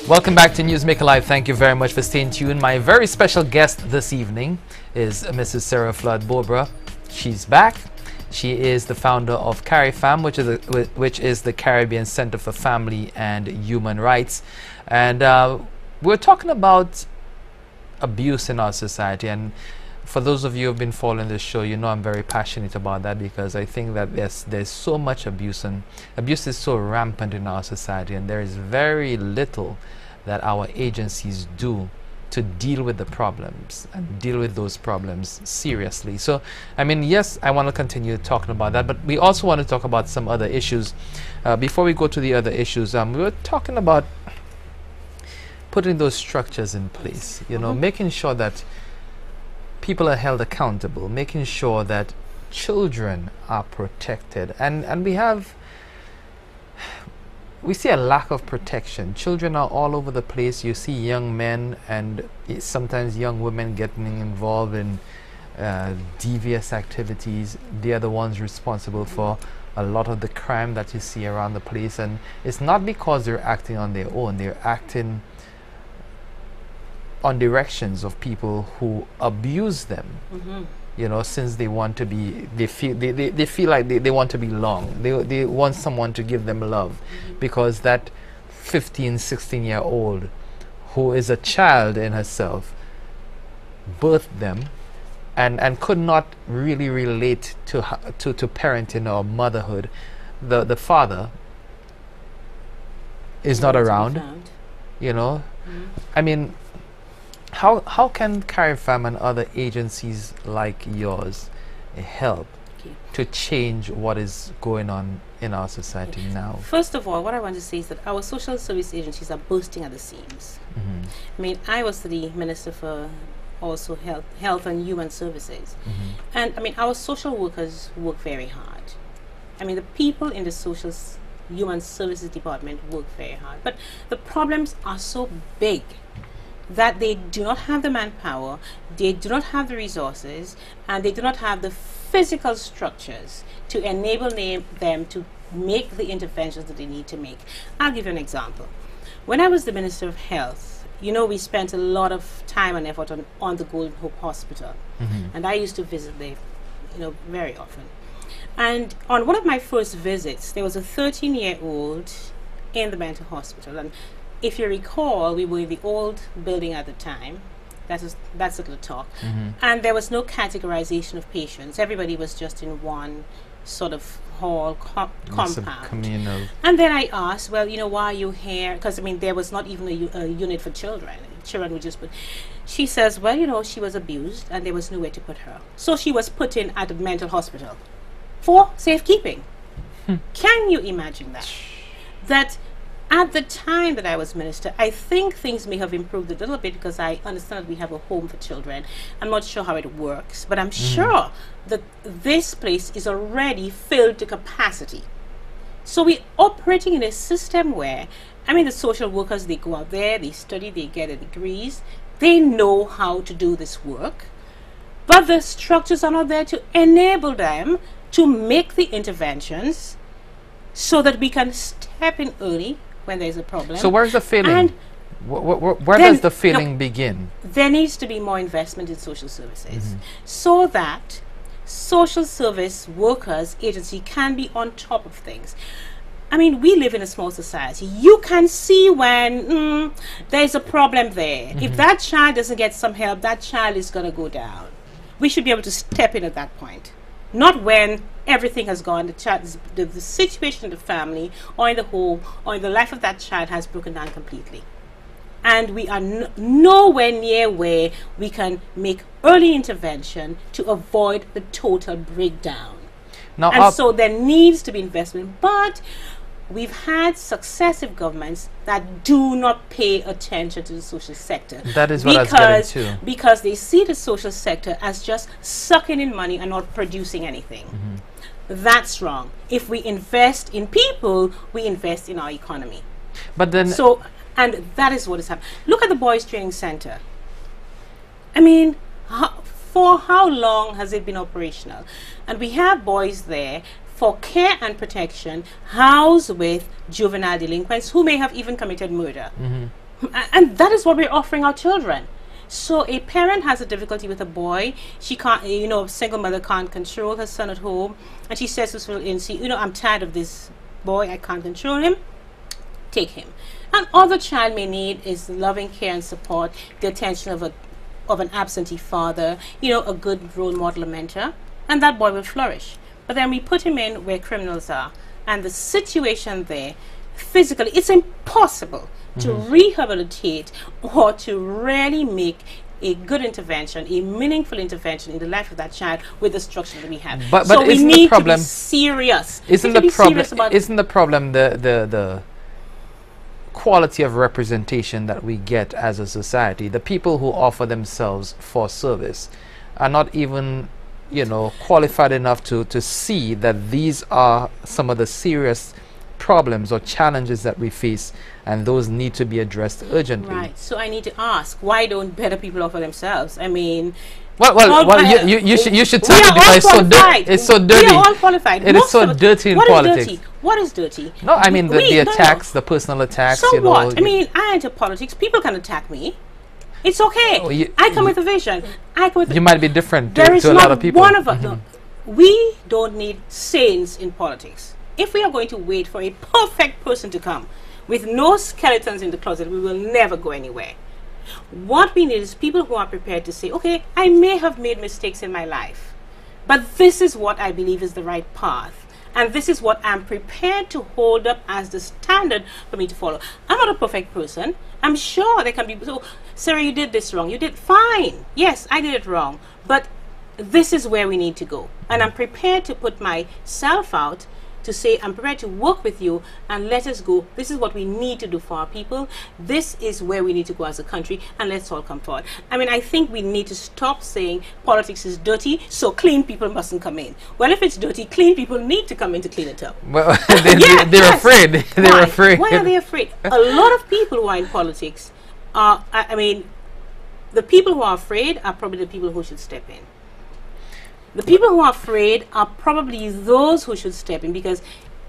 Welcome back to Newsmaker Live. Thank you very much for staying tuned. My very special guest this evening is Mrs. Sarah Flood-Beaubrun. She's back. She is the founder of CARIFAM, which is the Caribbean Center for Family and Human Rights. And we're talking about abuse in our society. And for those of you who have been following this show, you know I'm very passionate about that, because I think that there's so much abuse, and abuse is so rampant in our society, and there is very little that our agencies do to deal with the problems and deal with those problems seriously. So, I mean, yes, I want to continue talking about that, but we also want to talk about some other issues. Before we go to the other issues, we were talking about putting those structures in place, you know, making sure that people are held accountable, making sure that children are protected. And we see a lack of protection. Children are all over the place. You see young men and sometimes young women getting involved in devious activities. They are the ones responsible for a lot of the crime that you see around the place. And it's not because they're acting on their own. They're acting on directions of people who abuse them, you know, since they want to be, they feel like they want to belong. They want someone to give them love, because that 15, 16-year-old who is a child in herself birthed them and could not really relate to parenting or motherhood. The father is not around, you know. I mean, how can CARIFAM and other agencies like yours help to change what is going on in our society now? First of all, what I want to say is that our social service agencies are bursting at the seams. I mean, I was the Minister for also Health and Human Services. And I mean, our social workers work very hard. I mean, the people in the Human Services Department work very hard. But the problems are so big that they do not have the manpower, they do not have the resources, and they do not have the physical structures to enable them to make the interventions that they need to make. I'll give you an example. When I was the Minister of Health, you know, we spent a lot of time and effort on the Golden Hope Hospital, and I used to visit there, you know, very often. And on one of my first visits, there was a 13-year-old in the mental hospital, and if you recall, we were in the old building at the time. That's a little talk. And there was no categorization of patients. Everybody was just in one sort of hall compound. Communal. And then I asked, well, you know, why are you here? Because, I mean, there was not even a unit for children. Children were just put. She says, well, you know, she was abused and there was nowhere to put her. So she was put in at a mental hospital for safekeeping. Can you imagine that? That at the time that I was minister, I think things may have improved a little bit, because I understand that we have a home for children. I'm not sure how it works, but I'm sure that this place is already filled to capacity. So we're operating in a system where, I mean, the social workers, they go out there, they study, they get their degrees, they know how to do this work, but the structures are not there to enable them to make the interventions so that we can step in early when there's a problem. So where's the failing? And where does the failing begin? There needs to be more investment in social services, so that social service workers agency can be on top of things. I mean, we live in a small society. You can see when there's a problem there. If that child doesn't get some help, that child is going to go down. We should be able to step in at that point. Not when everything has gone, the situation in the family or in the home or in the life of that child has broken down completely. And we are nowhere near where we can make early intervention to avoid the total breakdown. Now, so there needs to be investment, but we've had successive governments that do not pay attention to the social sector. That is what I was getting to. Because they see the social sector as just sucking in money and not producing anything. That's wrong. If we invest in people, we invest in our economy. But then, and that is what is happening. Look at the Boys Training Center. I mean, for how long has it been operational? And we have boys there for care and protection, housed with juvenile delinquents who may have even committed murder. And that is what we're offering our children. So a parent has a difficulty with a boy. She can't, a single mother can't control her son at home. And she says to this little agency, I'm tired of this boy. I can't control him. Take him. And all the child may need is loving care and support, the attention of an absentee father, a good role model or mentor. And that boy will flourish. But then we put him in where criminals are. And the situation there, physically, it's impossible to rehabilitate or to really make a good intervention, a meaningful intervention in the life of that child with the structure that we have. But so we need to be serious. Isn't the problem the quality of representation that we get as a society? The people who offer themselves for service are not even qualified enough to see that these are some of the serious problems or challenges that we face, and those need to be addressed urgently. Right. So I need to ask, why don't better people offer themselves? I mean, you should tell me, because it's so dirty. We are all qualified. It is so dirty in politics. What is dirty? No, I mean the attacks, the personal attacks. So what? I mean, I enter politics. People can attack me. It's okay. I come with a vision. You might be different to a lot of people. One of us. No, we don't need saints in politics. If we are going to wait for a perfect person to come with no skeletons in the closet, we will never go anywhere. What we need is people who are prepared to say, okay, I may have made mistakes in my life, but this is what I believe is the right path. And this is what I'm prepared to hold up as the standard for me to follow. I'm not a perfect person. I'm sure there can be, so, Sarah, you did this wrong. You did fine. Yes, I did it wrong. But this is where we need to go. And I'm prepared to put myself out to say, I'm prepared to work with you and let us go. This is what we need to do for our people. This is where we need to go as a country, and let's all come forward. I mean, I think we need to stop saying politics is dirty, so clean people mustn't come in. Well, if it's dirty, clean people need to come in to clean it up. Well, they're afraid. They're afraid. Why are they afraid? A lot of people who are in politics are, I mean, the people who are afraid are probably the people who should step in. The people who are afraid are probably those who should step in, because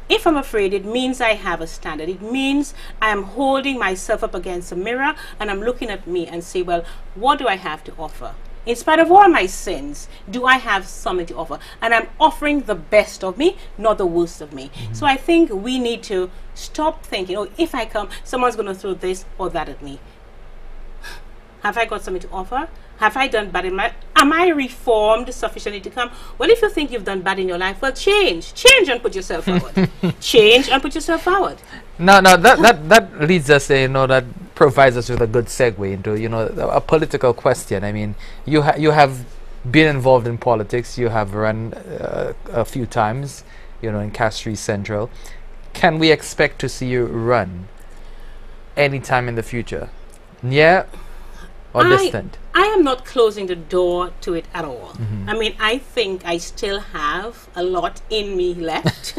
if I'm afraid, it means I have a standard. It means I'm holding myself up against a mirror and I'm looking at me and say, well, what do I have to offer? In spite of all my sins, do I have something to offer? And I'm offering the best of me, not the worst of me. So I think we need to stop thinking, oh, if I come, someone's going to throw this or that at me. Have I got something to offer? Have I done bad in my life? Am I reformed sufficiently to come? Well, if you think you've done bad in your life, well, change and put yourself forward. Change and put yourself forward. No, that leads us, that provides us with a good segue into, a political question. I mean, you have been involved in politics. You have run a few times, in Castries Central. Can we expect to see you run anytime in the future? Yeah. Or distant? I am not closing the door to it at all. I mean, I think I still have a lot in me left.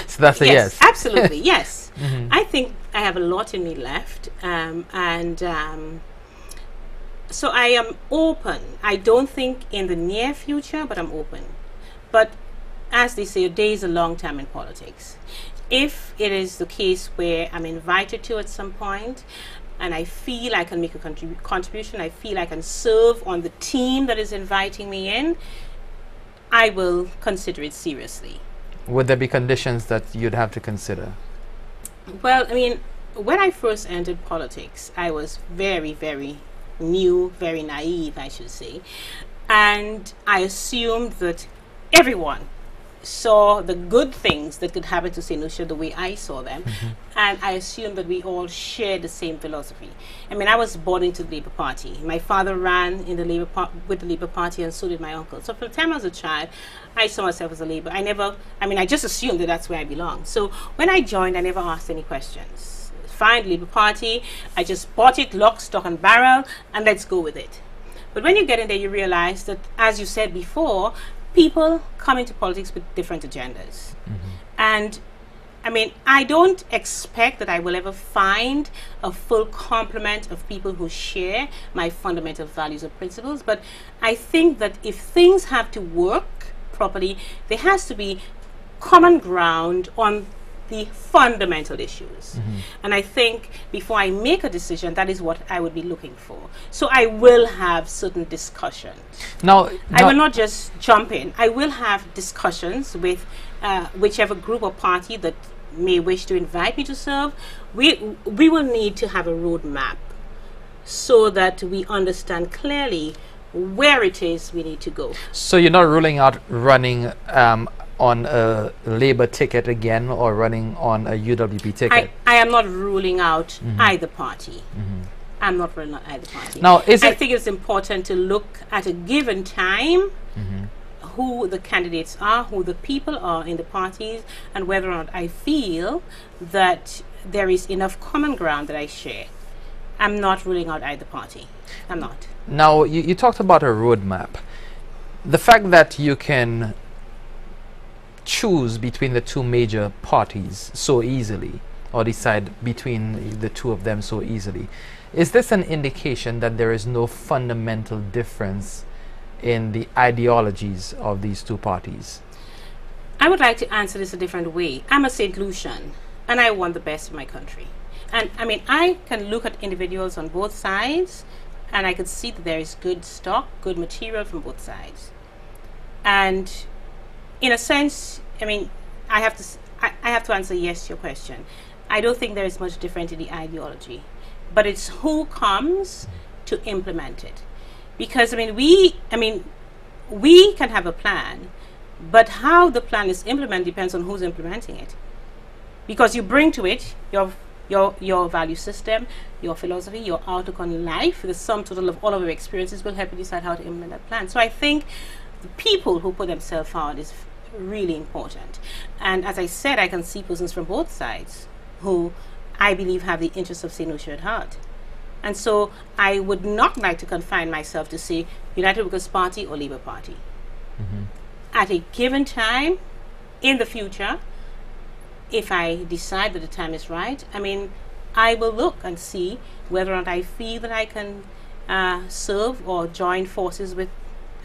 So that's a yes. Absolutely, yes. I think I have a lot in me left. So I am open. I don't think in the near future, but I'm open. But as they say, a day is a long time in politics. If it is the case where I'm invited to at some point, and I feel I can make a contribution, I feel I can serve on the team that is inviting me in, I will consider it seriously. Would there be conditions that you'd have to consider? Well, I mean, when I first entered politics, I was very, very new, very naive, I should say. And I assumed that everyone saw the good things that could happen to St. Lucia the way I saw them, and I assumed that we all shared the same philosophy. I mean, I was born into the Labour Party. My father ran in the with the Labour Party, and so did my uncle. So from the time I was a child, I saw myself as a Labour. I just assumed that that's where I belonged. So when I joined, I never asked any questions. Fine, Labour Party, I just bought it, lock, stock and barrel, and let's go with it. But when you get in there, you realize that, as you said before, people come into politics with different agendas. And I mean, I don't expect that I will ever find a full complement of people who share my fundamental values or principles, but I think that if things have to work properly, there has to be common ground on the fundamental issues. And I think before I make a decision, that is what I would be looking for. So I will have certain discussions. Now, I will not just jump in. I will have discussions with whichever group or party that may wish to invite me to serve. We will need to have a roadmap so that we understand clearly where it is we need to go. So you're not ruling out running on a Labour ticket again, or running on a UWP ticket? I am not ruling out either party. I'm not ruling out either party. Now, I think it's important to look at a given time who the candidates are, who the people are in the parties, and whether or not I feel that there is enough common ground that I share. I'm not ruling out either party. I'm not. Now, you talked about a roadmap. The fact that you can choose between the two major parties so easily, or decide between the two of them so easily, is this an indication that there is no fundamental difference in the ideologies of these two parties? I would like to answer this a different way. I'm a St. Lucian, and I want the best for my country. And I mean, I can look at individuals on both sides, and I could see that there is good stock, good material from both sides. And in a sense, I mean, I have to answer yes to your question. I don't think there is much difference in the ideology, but it's who comes to implement it. Because we can have a plan, but how the plan is implemented depends on who's implementing it. Because you bring to it your value system, your philosophy, your outlook on life, the sum total of all of your experiences will help you decide how to implement that plan. So I think the people who put themselves forward is really important. And as I said, I can see persons from both sides who I believe have the interests of St. Lucia at heart. And so I would not like to confine myself to say United Workers' Party or Labour Party. At a given time in the future, if I decide that the time is right, I mean, I will look and see whether or not I feel that I can serve or join forces with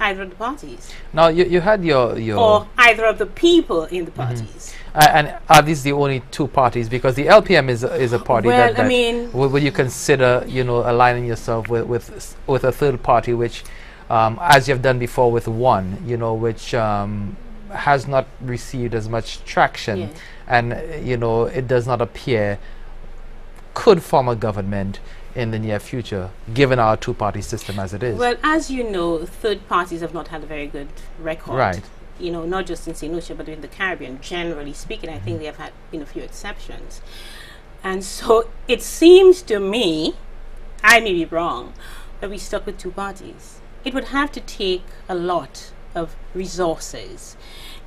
either of the parties. Now, you had your or either of the people in the parties. And are these the only two parties? Because the LPM is a party that I mean, will you consider, aligning yourself with a third party, which, as you've done before with one, which has not received as much traction, and it does not appear could form a government in the near future, given our two-party system as it is? Well, as you know, third parties have not had a very good record. Right. Not just in St. Lucia, but in the Caribbean, generally speaking. I think they have had a few exceptions. And so it seems to me, I may be wrong, that we stuck with two parties. It would have to take a lot of resources.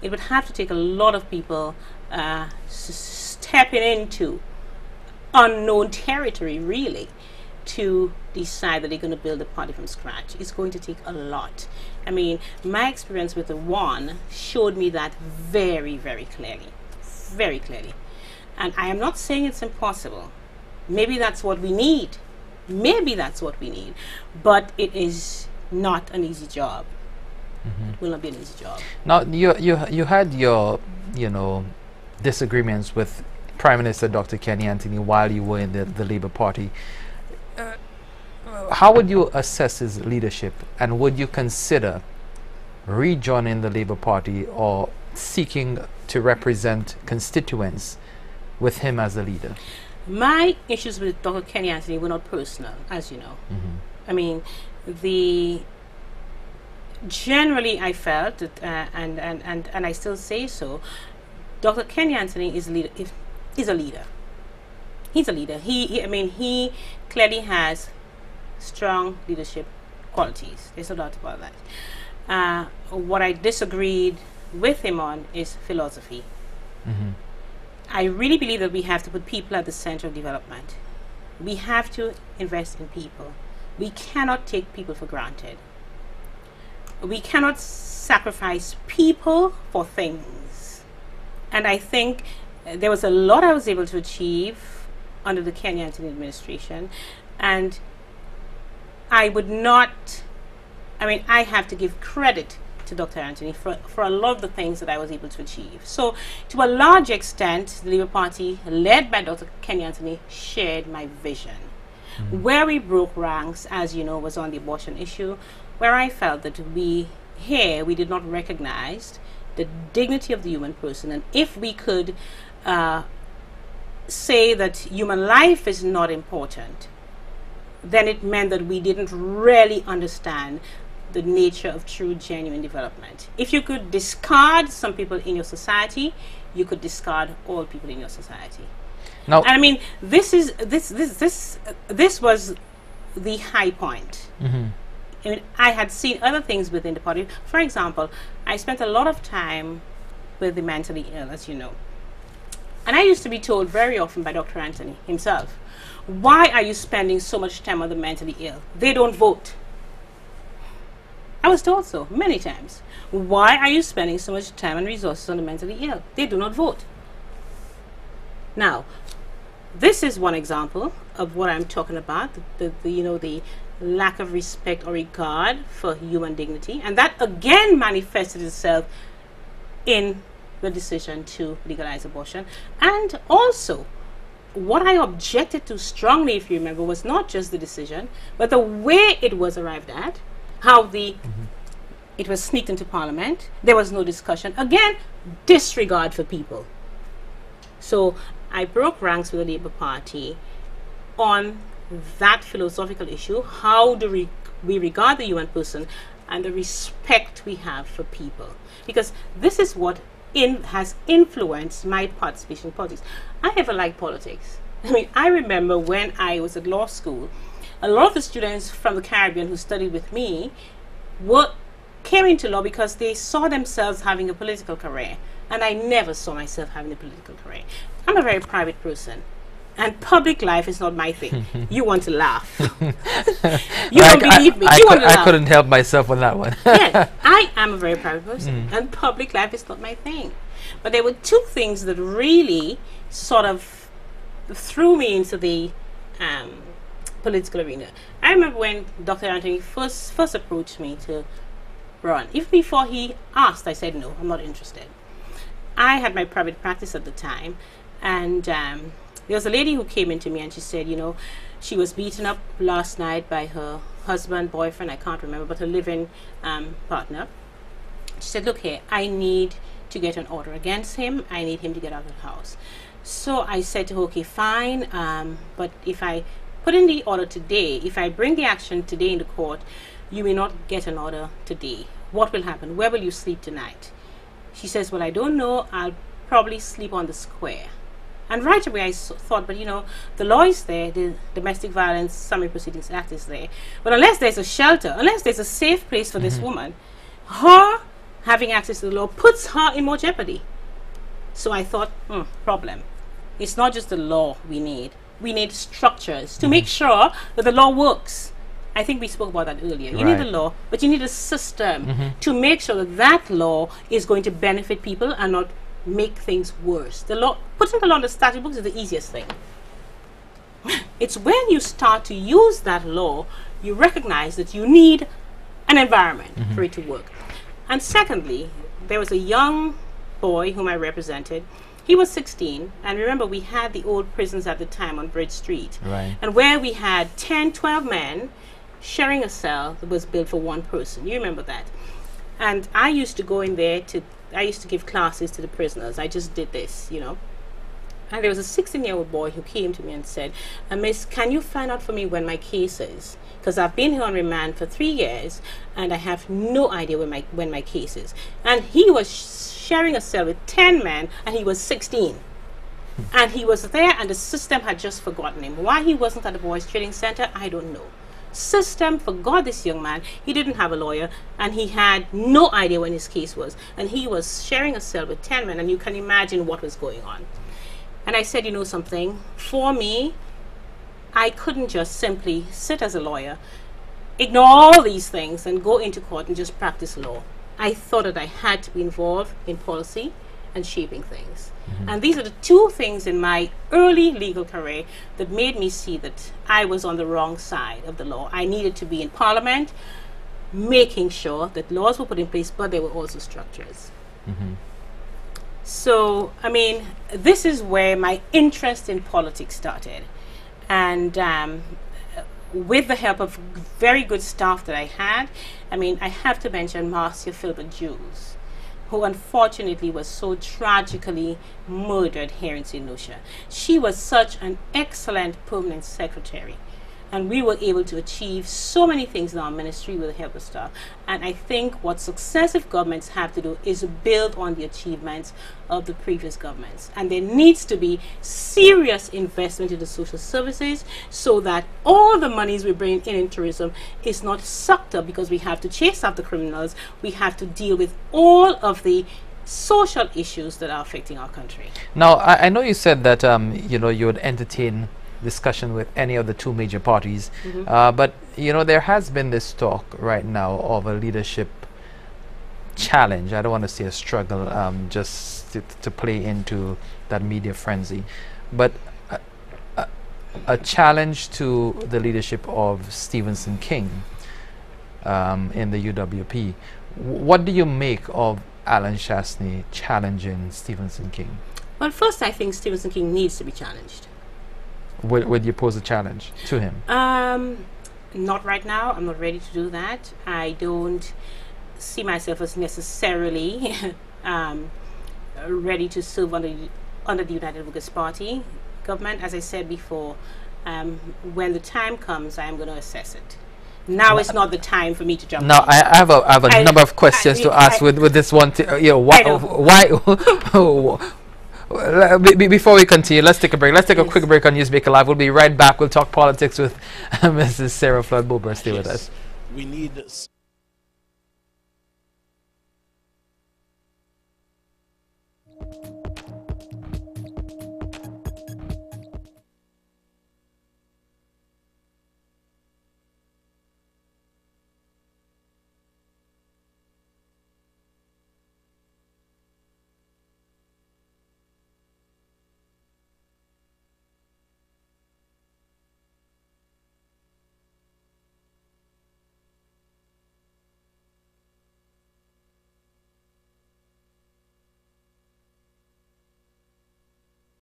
It would have to take a lot of people stepping into unknown territory, really, to decide that they're going to build a party from scratch. It's going to take a lot. I mean, my experience with the one showed me that very, very clearly. Very clearly. And I am not saying it's impossible. Maybe that's what we need. Maybe that's what we need. But it is not an easy job. It will not be an easy job. Now, you had your, disagreements with Prime Minister Dr. Kenny Anthony while you were in the Labour Party. How would you assess his leadership, and would you consider rejoining the Labour Party or seeking to represent constituents with him as a leader? My issues with Dr. Kenny Anthony were not personal, as you know. I mean, generally I felt that, and I still say so, Dr. Kenny Anthony is a leader. He's a leader. He's a leader. He clearly has strong leadership qualities. There's no doubt about that. What I disagreed with him on is philosophy. I really believe that we have to put people at the center of development. We have to invest in people. We cannot take people for granted. We cannot sacrifice people for things. And I think there was a lot I was able to achieve under the Kenny Anthony administration, and I would not, I have to give credit to Dr. Anthony for a lot of the things that I was able to achieve. So to a large extent, the Labour Party, led by Dr. Kenny Anthony, shared my vision. Where we broke ranks, as you know, was on the abortion issue, where I felt that we did not recognize the dignity of the human person. And if we could say that human life is not important, then it meant that we didn't really understand the nature of true, genuine development. If you could discard some people in your society, you could discard all people in your society. Now, and I mean, this was the high point. I mean, I had seen other things within the party. For example, I spent a lot of time with the mentally ill, as you know. And I used to be told very often by Dr. Anthony himself, why are you spending so much time on the mentally ill? They don't vote. I was told so many times. Why are you spending so much time and resources on the mentally ill? They do not vote. Now, this is one example of what I'm talking about, the lack of respect or regard for human dignity. And that again manifested itself in the decision to legalize abortion. And also, what I objected to strongly, if you remember, was not just the decision, but the way it was arrived at, how it was sneaked into Parliament. There was no discussion. Again, disregard for people. So I broke ranks with the Labour Party on that philosophical issue. How do we regard the human person and the respect we have for people? Because this is what has influenced my participation in politics. I never liked politics. I mean, I remember when I was at law school, a lot of the students from the Caribbean who studied with me came into law because they saw themselves having a political career. And I never saw myself having a political career. I'm a very private person. And public life is not my thing. You want to laugh. You don't believe me. You want to laugh. I couldn't help myself on that one. Yeah, I am a very private person. And public life is not my thing. But there were two things that really sort of threw me into the political arena. I remember when Dr. Anthony first approached me to run. Even before he asked, I said, no, I'm not interested. I had my private practice at the time. And there was a lady who came into me and she said, she was beaten up last night by her husband, boyfriend, I can't remember, but her living partner. She said, look here, I need to get an order against him. I need him to get out of the house. So I said to her, okay, fine, but if I put in the order today, if I bring the action today in the court, you may not get an order today. What will happen? Where will you sleep tonight? She says, well, I don't know. I'll probably sleep on the square. And right away I thought, but the law is there, the Domestic Violence Summary Proceedings Act is there. But unless there's a shelter, unless there's a safe place for this woman, her having access to the law puts her in more jeopardy. So I thought, problem. It's not just the law we need. We need structures to make sure that the law works. I think we spoke about that earlier. You need the law, but you need a system to make sure that that law is going to benefit people and not make things worse. The law, putting the law in the statute books is the easiest thing. It's when you start to use that law, you recognize that you need an environment for it to work. And secondly, there was a young boy whom I represented. He was 16, and remember we had the old prisons at the time on Bridge Street, and where we had 10, 12 men sharing a cell that was built for one person. You remember that? And I used to go in there I used to give classes to the prisoners. I just did this, And there was a 16-year-old boy who came to me and said, Miss, can you find out for me when my case is? Because I've been here on remand for 3 years, and I have no idea when my case is. And he was sharing a cell with 10 men, and he was 16. And he was there, and the system had just forgotten him. Why he wasn't at the Boys Training Center, I don't know. System forgot this young man. He didn't have a lawyer, and he had no idea when his case was. And he was sharing a cell with 10 men, and you can imagine what was going on. And I said, something? For me, I couldn't just simply sit as a lawyer, ignore all these things, and go into court and just practice law. I thought that I had to be involved in policy and shaping things. And these are the two things in my early legal career that made me see that I was on the wrong side of the law. I needed to be in Parliament making sure that laws were put in place, but there were also structures. So, I mean, this is where my interest in politics started. And with the help of very good staff that I had, I mean, I have to mention Marcia Filbert-Jules, who unfortunately was so tragically murdered here in St. Lucia. She was such an excellent permanent secretary. And we were able to achieve so many things in our ministry with the help of staff. And I think what successive governments have to do is build on the achievements of the previous governments. And there needs to be serious investment into social services so that all the monies we bring in tourism is not sucked up because we have to chase after criminals. We have to deal with all of the social issues that are affecting our country. Now, I know you said that you know, you would entertain discussion with any of the two major parties, but you know, there has been this talk right now of a leadership challenge. I don't want to say a struggle, just to play into that media frenzy, but a challenge to the leadership of Stevenson King in the UWP. What do you make of Alan Chastney challenging Stevenson King? Well, first, I think Stevenson King needs to be challenged. Would you pose a challenge to him? Not right now. I'm not ready to do that. I don't see myself as necessarily ready to serve under the United Workers' Party government. As I said before, when the time comes, I am going to assess it. Now is not the time for me to jump. Now, I have a number of questions to ask with this one. You know, why? Before we continue, let's take a break. Let's take a quick break on Newsmaker Live. We'll be right back. We'll talk politics with Mrs. Sarah Flood-Beaubrun. Stay with us. We need